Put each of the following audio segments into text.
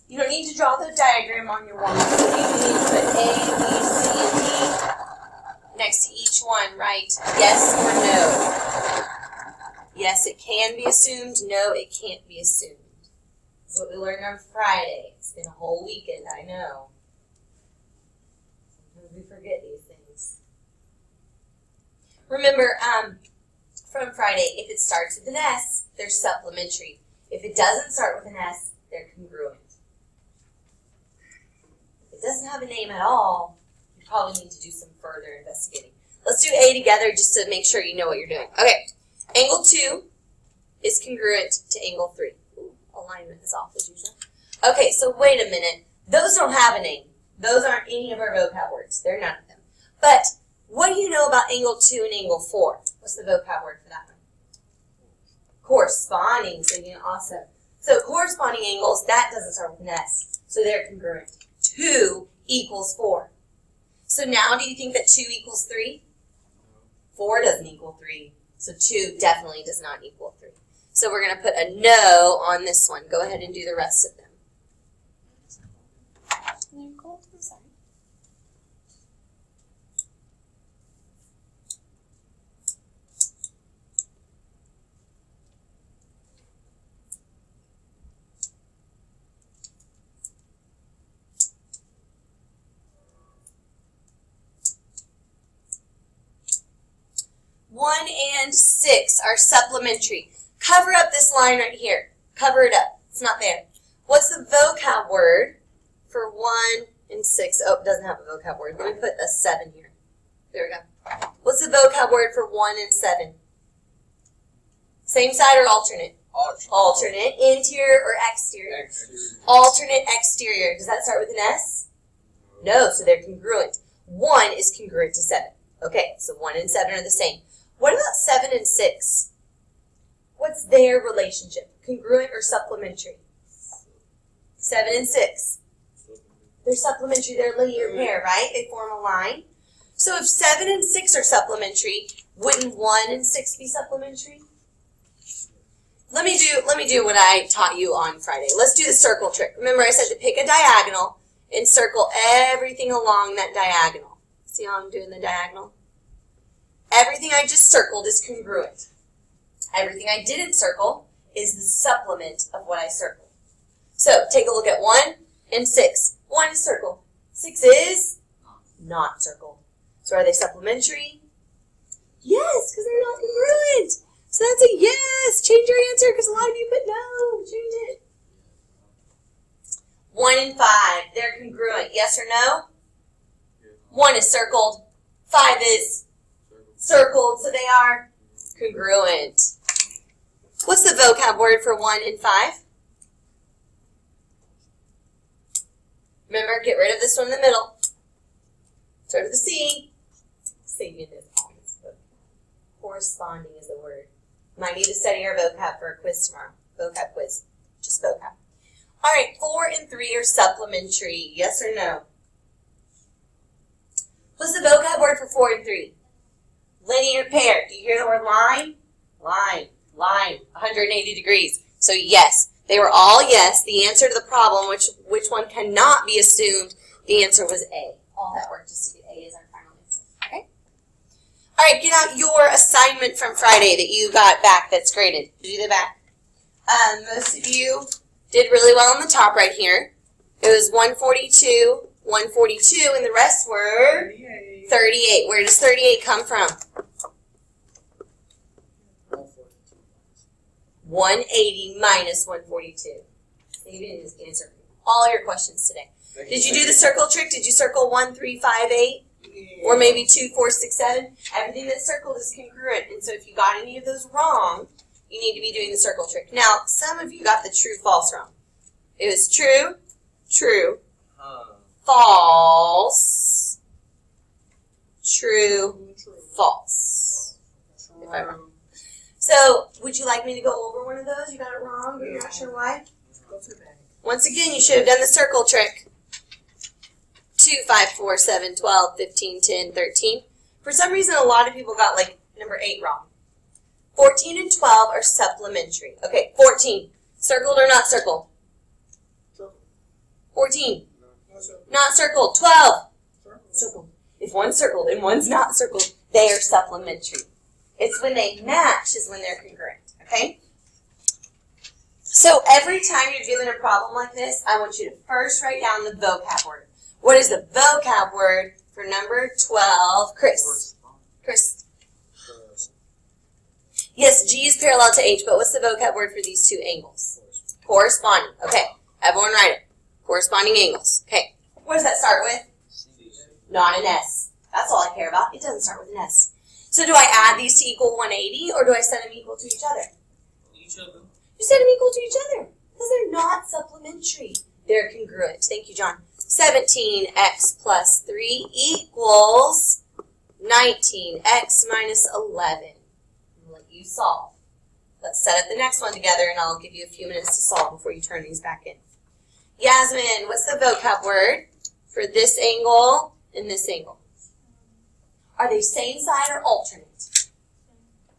You don't need to draw the diagram on your one. You need to put A, B, C, and D next to each one, right? Yes or no? Yes, it can be assumed. No, it can't be assumed. That's what we learned on Friday. It's been a whole weekend, I know. Sometimes we forget these things. Remember, from Friday, if it starts with an S, they're supplementary. If it doesn't start with an S, they're congruent. If it doesn't have a name at all, you probably need to do some further investigating. Let's do A together just to make sure you know what you're doing. Okay, angle 2 is congruent to angle 3. Ooh, alignment is off as usual. Okay, so wait a minute. Those don't have a name. Those aren't any of our vocab words. They're none of them. But what do you know about angle 2 and angle 4? What's the vocab word for that one? Corresponding. So you know, awesome. So corresponding angles, that doesn't start with an S. So they're congruent. 2 equals 4. So now do you think that 2 equals 3? 4 doesn't equal 3. So 2 definitely does not equal 3. So we're going to put a no on this one. Go ahead and do the rest of them. I'm sorry. One and 6 are supplementary. Cover up this line right here. Cover it up. It's not there. What's the vocab word for 1 and 6? Oh, it doesn't have a vocab word. Let me put a 7 here. There we go. What's the vocab word for 1 and 7? Same side or alternate? Alternate. Interior or exterior? Exterior. Alternate exterior. Does that start with an S? No, so they're congruent. 1 is congruent to 7. Okay, so 1 and 7 are the same. What about 7 and 6? What's their relationship? Congruent or supplementary? 7 and 6. They're supplementary. They're a linear pair, right? They form a line. So if 7 and 6 are supplementary, wouldn't 1 and 6 be supplementary? Let me do what I taught you on Friday. Let's do the circle trick. Remember I said to pick a diagonal and circle everything along that diagonal. See how I'm doing the diagonal? Everything I just circled is congruent. Everything I didn't circle is the supplement of what I circled. So take a look at 1 and 6. 1 is circled. 6 is not circled. So are they supplementary? Yes, because they're not congruent. So that's a yes. Change your answer because a lot of you put no. Change it. 1 and 5, they're congruent. Yes or no? 1 is circled. 5 is circled, so they are congruent. What's the vocab word for 1 and 5? Remember, get rid of this one in the middle. Start with the C. Saving is always vocab. Corresponding is the word. Might need to study our vocab for a quiz tomorrow. Vocab quiz. Just vocab. All right, 4 and 3 are supplementary. Yes or no? What's the vocab word for 4 and 3? Linear pair. Do you hear the word line? Line. Line. 180 degrees. So yes. They were all yes. The answer to the problem, which one cannot be assumed, the answer was A. All that work just to get A is our final answer. Okay? All right, get out your assignment from Friday that you got back that's graded. Did you do the back? Most of you did really well on the top right here. It was 142, 142, and the rest were 38. Where does 38 come from? 180 minus 142. So you didn't just answer all your questions today. Did you do the circle trick? Did you circle 1, 3, 5, 8? Or maybe 2, 4, 6, 7? Everything that's circled is congruent. And so if you got any of those wrong, you need to be doing the circle trick. Now, some of you got the true, false wrong. It was true, true, false, true, false. If I'm wrong. So, would you like me to go over one of those? You got it wrong, but you're not sure why? Once again, you should have done the circle trick. 2, 5, 4, 7, 12, 15, 10, 13. For some reason, a lot of people got like number 8 wrong. 14 and 12 are supplementary. Okay, 14. Circled or not circled? 14. Not circled. 12. Circled. If one's circled and one's not circled, they are supplementary. It's when they match is when they're congruent. Okay? So every time you're given a problem like this, I want you to first write down the vocab word. What is the vocab word for number 12? Chris. Chris. Yes, G is parallel to H, but what's the vocab word for these two angles? Corresponding. Okay. Everyone write it. Corresponding angles. Okay. What does that start with? Not an S. That's all I care about. It doesn't start with an S. So do I add these to equal 180, or do I set them equal to each other? Each other. You set them equal to each other, because they're not supplementary. They're congruent. Thank you, John. 17x plus 3 equals 19x minus 11. I'll let you solve. Let's set up the next one together, and I'll give you a few minutes to solve before you turn these back in. Yasmin, what's the vocab word for this angle and this angle? Are they same side or alternate?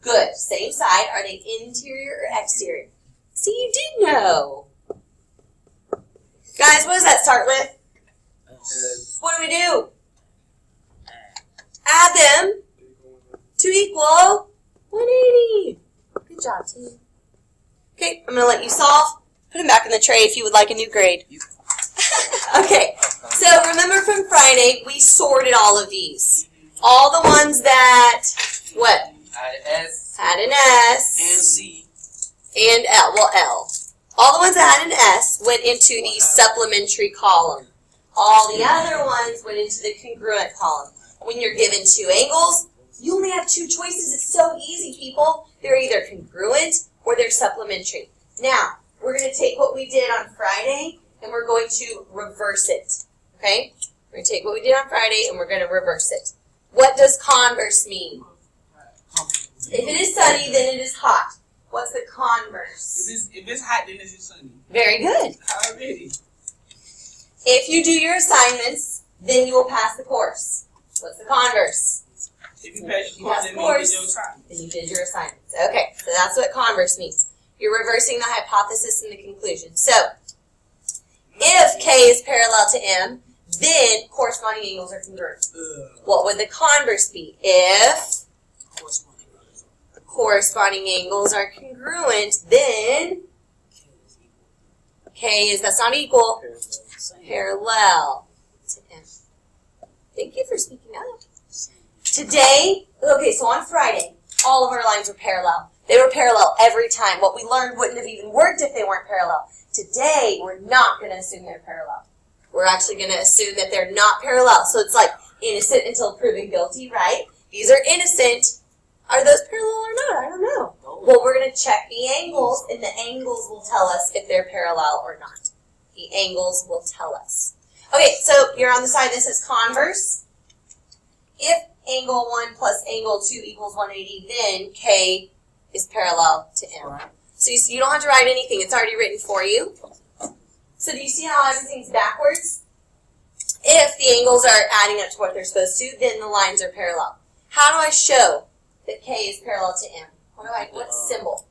Good. Same side. Are they interior or exterior? See, you did know. Guys, what does that start with? What do we do? Add them to equal 180. Good job, team. Okay, I'm going to let you solve. Put them back in the tray if you would like a new grade. Okay, so remember from Friday, we sorted all of these. All the ones that, what? Had an S. And C. And L. Well, L. All the ones that had an S went into the supplementary column. All the other ones went into the congruent column. When you're given two angles, you only have two choices. It's so easy, people. They're either congruent or they're supplementary. Now, we're going to take what we did on Friday and we're going to reverse it. Okay? We're going to take what we did on Friday and we're going to reverse it. What does converse mean? If it is sunny, then it is hot. What's the converse? If it's hot, then it's sunny. Very good. Already. If you do your assignments, then you will pass the course. What's the converse? If you pass the course, then you did your assignments. Okay, so that's what converse means. You're reversing the hypothesis and the conclusion. So, if K is parallel to M, then corresponding angles are congruent. What would the converse be? If corresponding angles are congruent, then K is, that's not equal, parallel to M. Thank you for speaking up. Today, okay, so on Friday, all of our lines were parallel. They were parallel every time. What we learned wouldn't have even worked if they weren't parallel. Today, we're not going to assume they're parallel. We're actually going to assume that they're not parallel. So it's like innocent until proven guilty, right? These are innocent. Are those parallel or not? I don't know. Well, we're going to check the angles, and the angles will tell us if they're parallel or not. The angles will tell us. Okay, so you're on the side that says converse. If angle 1 plus angle 2 equals 180, then K is parallel to M. So you don't have to write anything. It's already written for you. So do you see how everything's backwards? If the angles are adding up to what they're supposed to, then the lines are parallel. How do I show that K is parallel to M? What symbol?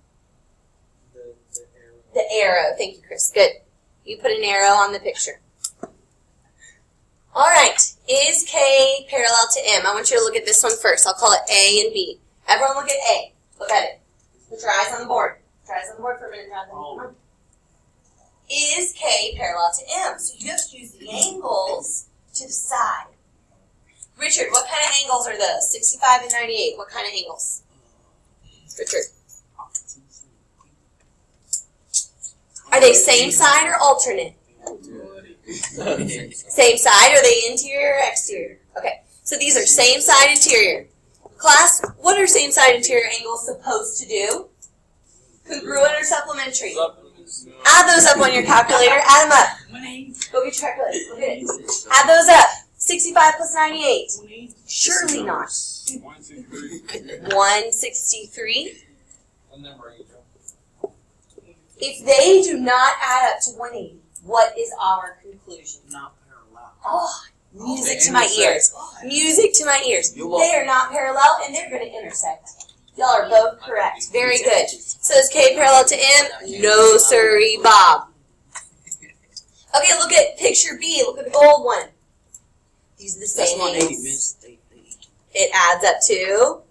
The arrow. Thank you, Chris. Good. You put an arrow on the picture. All right. Is K parallel to M? I want you to look at this one first. I'll call it A and B. Everyone look at A. Look at it. Put your eyes on the board. Put your eyes on the board for a minute. Come on. Is K parallel to M? So you have to use the angles to decide. Richard, what kind of angles are those? 65 and 98. What kind of angles? Richard. Are they same side or alternate? Same side. Are they interior or exterior? Okay. So these are same side, interior. Class, what are same side, interior angles supposed to do? Congruent or supplementary? Add those up on your calculator. Add them up. Go get your calculator. Look at it. Add those up. 65 plus 98. Surely not. 163. If they do not add up to 180, what is our conclusion? Not parallel. Oh, music to my ears. Music to my ears. They are not parallel, and they're going to intersect. Y'all are both correct. Very good. So is K parallel to M? No, sirree, Bob. Okay, look at picture B. Look at the gold one. These are the same That's 180, angles. miss. It adds up to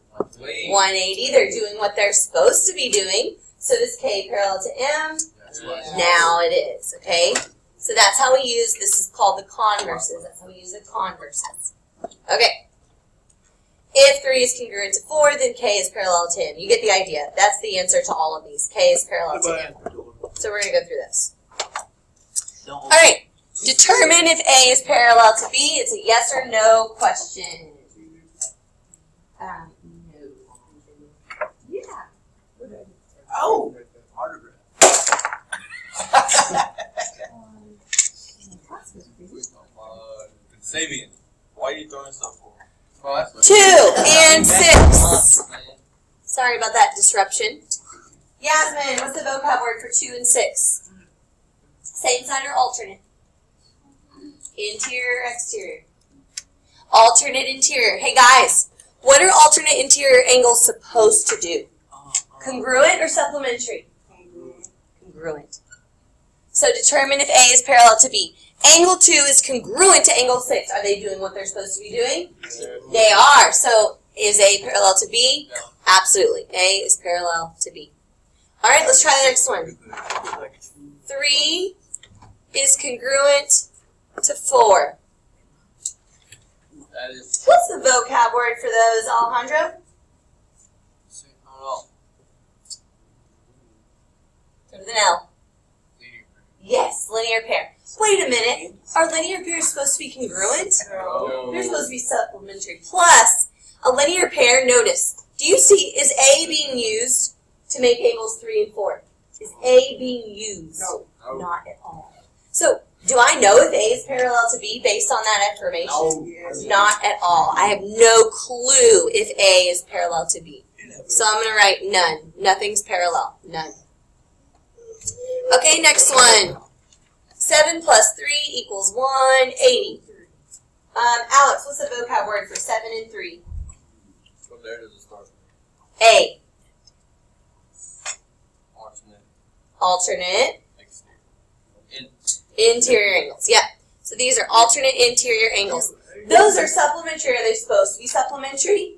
180. They're doing what they're supposed to be doing. So is K parallel to M? Now it is, okay? So that's how we use, this is called the converses. That's how we use the converses. Okay. If 3 is congruent to 4, then K is parallel to M. You get the idea. That's the answer to all of these. K is parallel to M. So we're going to go through this. All right. Determine if A is parallel to B. It's a yes or no question. No. Yeah. Oh! Sabian, why are you throwing stuff for? 2 and 6. Sorry about that disruption. Yasmin, what's the vocab word for 2 and 6? Same sign or alternate? Interior or exterior? Alternate interior. Hey guys, what are alternate interior angles supposed to do? Congruent or supplementary? Congruent. So determine if A is parallel to B. Angle 2 is congruent to angle 6. Are they doing what they're supposed to be doing? They are. So is A parallel to B? Absolutely. A is parallel to B. All right, let's try the next one. 3 is congruent to 4. What's the vocab word for those, Alejandro? Start with an L. Yes, linear pair. Wait a minute. Are linear pairs supposed to be congruent? No. They're supposed to be supplementary. Plus, a linear pair, notice, do you see, is A being used to make angles 3 and 4? Is A being used? No. Not at all. So, do I know if A is parallel to B based on that information? No. Not at all. I have no clue if A is parallel to B. So I'm going to write none. Nothing's parallel. None. Okay, next one. 7 plus 3 equals 180. Alex, what's the vocab word for 7 and 3? From there does it start? A. Alternate. Alternate. Interior angles. Yeah. So these are alternate interior angles. Those are supplementary. Are they supposed to be supplementary?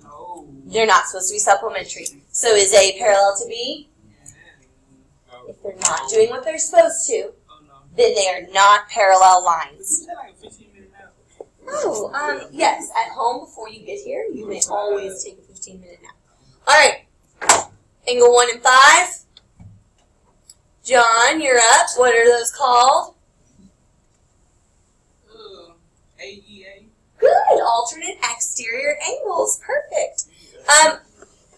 No. They're not supposed to be supplementary. So is A parallel to B? If they're not doing what they're supposed to, then they are not parallel lines. Oh, yes. At home, before you get here, you may always take a 15-minute nap. All right. Angle 1 and 5. John, you're up. What are those called? AEA. Good. Alternate exterior angles. Perfect.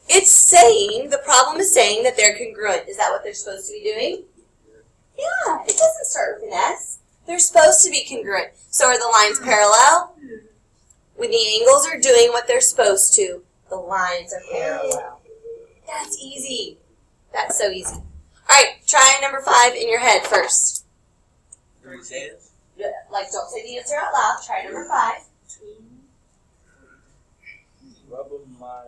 It's saying, the problem is saying that they're congruent. Is that what they're supposed to be doing? Yeah. It doesn't start with an S. They're supposed to be congruent. So are the lines parallel? When the angles are doing what they're supposed to, the lines are parallel. That's easy. That's so easy. All right, try number 5 in your head first. Like, don't say the answer out loud. Try number 5. Rubber my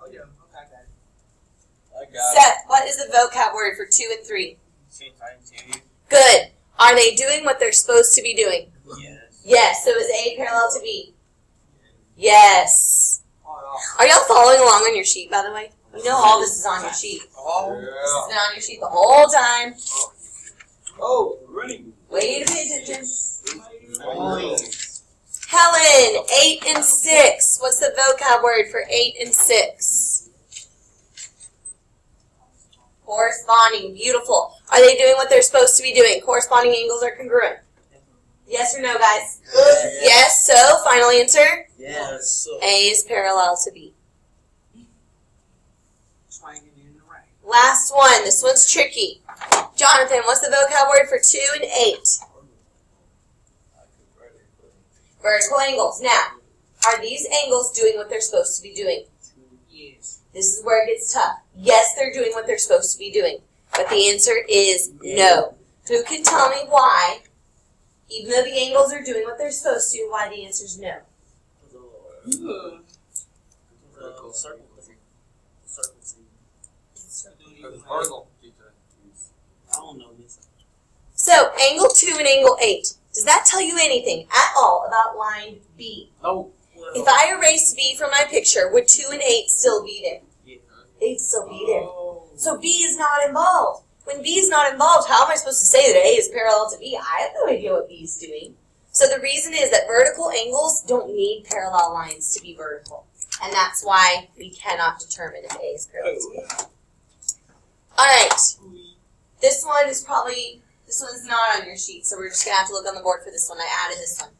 Oh, yeah. Okay, I got Seth, what is the vocab word for 2 and 3? it. Good. Are they doing what they're supposed to be doing? Yes. Yes. So is A parallel to B? Yes. Are y'all following along on your sheet, by the way? You know all this is on your sheet. Oh, This has been on your sheet the whole time. Oh, running. Way to pay attention. Helen, 8 and 6. What's the vocab word for 8 and 6? Corresponding. Beautiful. Are they doing what they're supposed to be doing? Corresponding angles are congruent. Yes or no, guys? Yes. So, final answer? Yes. A is parallel to B. Swinging in the rain. Last one. This one's tricky. Jonathan, what's the vocab word for 2 and 8? Vertical angles. Now, are these angles doing what they're supposed to be doing? Yes. This is where it gets tough. Yes, they're doing what they're supposed to be doing. But the answer is no. Who can tell me why, even though the angles are doing what they're supposed to, why the answer is no? Vertical. I don't know this. So, angle 2 and angle 8. Does that tell you anything at all about line B? No. If I erase B from my picture, would 2 and 8 still be there? Yeah. They'd still be there. So B is not involved. When B is not involved, how am I supposed to say that A is parallel to B? I have no idea what B is doing. So the reason is that vertical angles don't need parallel lines to be vertical. And that's why we cannot determine if A is parallel to B. Alright. This one is not on your sheet, so we're just going to have to look on the board for this one. I added this one.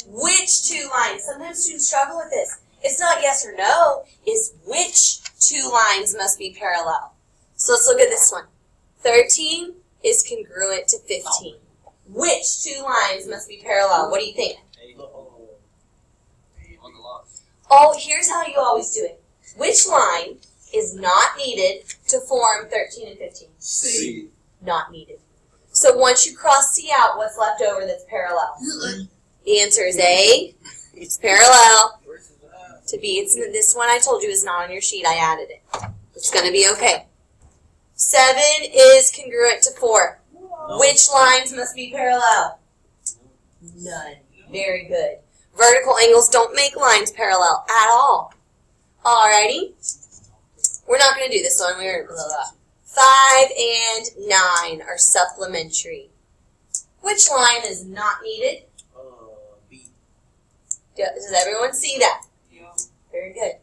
Which two lines? Sometimes students struggle with this. It's not yes or no. It's which two lines must be parallel. So let's look at this one. 13 is congruent to 15. Which two lines must be parallel? What do you think? On the line. Oh, here's how you always do it. Which line is not needed to form 13 and 15? C. Not needed. So once you cross C out, what's left over that's parallel? The answer is A. It's parallel to B. It's this one I told you is not on your sheet. I added it. It's going to be okay. 7 is congruent to 4. Which lines must be parallel? None. Very good. Vertical angles don't make lines parallel at all. Alrighty. We're not going to do this one. We're blah, blah. 5 and 9 are supplementary. Which line is not needed? B. Does everyone see that? Yeah. Very good.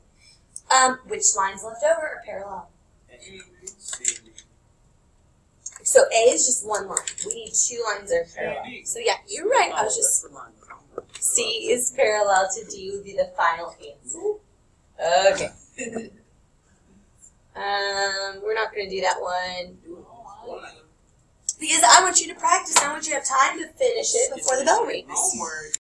Which lines left over are parallel? C. So A is just one line. We need two lines that are parallel. So yeah, you're right. I was just C is parallel to D would be the final answer. Okay. We're not going to do that one because I want you to practice. I want you to have time to finish it before the bell rings. Homework.